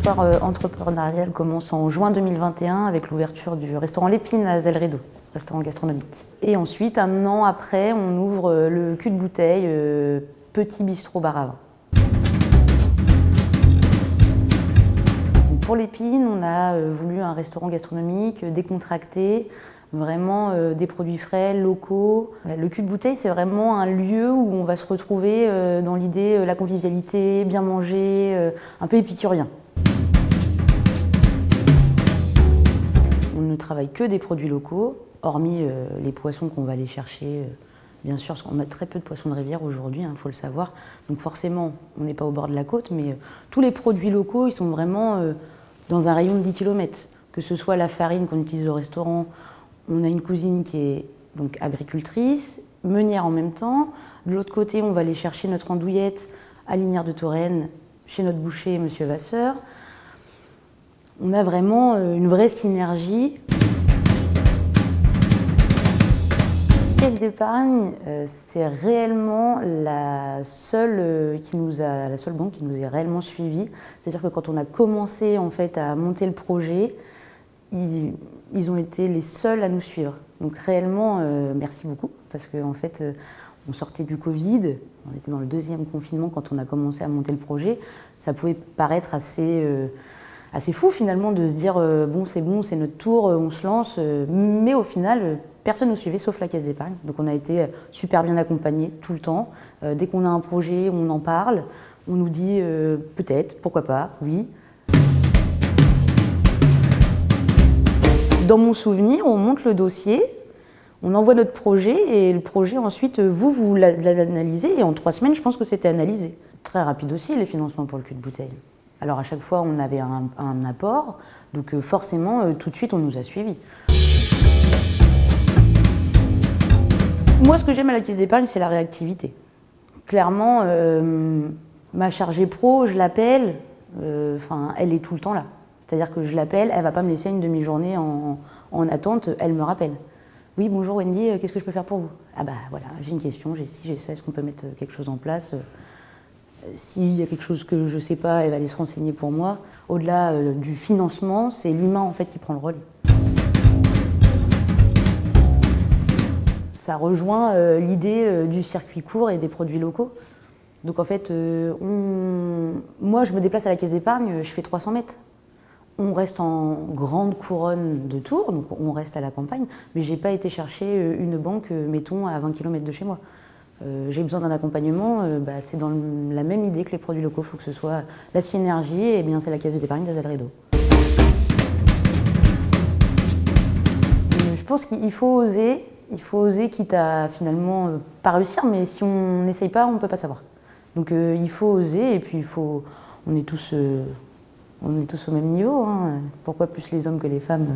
histoire entrepreneuriale commence en juin 2021 avec l'ouverture du restaurant L'Épine à Zelredo, restaurant gastronomique. Et ensuite, un an après, on ouvre le Cul de Bouteille, petit bistrot bar à vin. Pour L'Épine, on a voulu un restaurant gastronomique décontracté, vraiment des produits frais, locaux. Le Cul de Bouteille, c'est vraiment un lieu où on va se retrouver dans l'idée la convivialité, bien manger, un peu épicurien. On ne travaille que des produits locaux, hormis les poissons qu'on va aller chercher. Bien sûr, parce qu'on a très peu de poissons de rivière aujourd'hui, il faut le savoir. Donc forcément, on n'est pas au bord de la côte, mais tous les produits locaux, ils sont vraiment dans un rayon de 10 km. Que ce soit la farine qu'on utilise au restaurant, on a une cousine qui est donc agricultrice, meunière en même temps. De l'autre côté, on va aller chercher notre andouillette à Linière de Touraine, chez notre boucher, Monsieur Vasseur. On a vraiment une vraie synergie. La Caisse d'épargne, c'est réellement la seule banque qui nous ait réellement suivis. C'est-à-dire que quand on a commencé en fait à monter le projet, ils ont été les seuls à nous suivre. Donc réellement, merci beaucoup, parce qu'en fait, on sortait du Covid, on était dans le deuxième confinement quand on a commencé à monter le projet. Ça pouvait paraître assez fou finalement de se dire bon, c'est notre tour, on se lance. Mais au final, personne ne nous suivait sauf la Caisse d'épargne. Donc on a été super bien accompagnés tout le temps. Dès qu'on a un projet, on en parle. On nous dit peut-être, pourquoi pas, oui. Dans mon souvenir, on monte le dossier, on envoie notre projet et le projet ensuite, vous l'analysez et en 3 semaines, je pense que c'était analysé. Très rapide aussi les financements pour le Cul de Bouteille. Alors à chaque fois, on avait un apport, donc forcément, tout de suite, on nous a suivis. Moi, ce que j'aime à la Caisse d'épargne, c'est la réactivité. Clairement, ma chargée pro, je l'appelle, elle est tout le temps là. C'est-à-dire que je l'appelle, elle ne va pas me laisser une demi-journée en attente, elle me rappelle. Oui, bonjour Wendy, qu'est-ce que je peux faire pour vous? Ah bah voilà, j'ai une question, j'ai ci, j'ai ça, est-ce qu'on peut mettre quelque chose en place? S'il y a quelque chose que je ne sais pas, elle va aller se renseigner pour moi. Au-delà du financement, c'est l'humain en fait qui prend le relais. Ça rejoint l'idée du circuit court et des produits locaux. Donc en fait, moi je me déplace à la Caisse d'épargne, je fais 300 mètres. On reste en grande couronne de Tours, donc on reste à la campagne, mais je n'ai pas été chercher une banque, mettons, à 20 km de chez moi. J'ai besoin d'un accompagnement, c'est dans la même idée que les produits locaux, il faut que ce soit la synergie, et bien c'est la Caisse d'épargne d'Zelredo. Je pense qu'il faut oser quitte à finalement pas réussir, mais si on n'essaye pas, on ne peut pas savoir. Donc il faut oser, et puis on est tous au même niveau, hein. Pourquoi plus les hommes que les femmes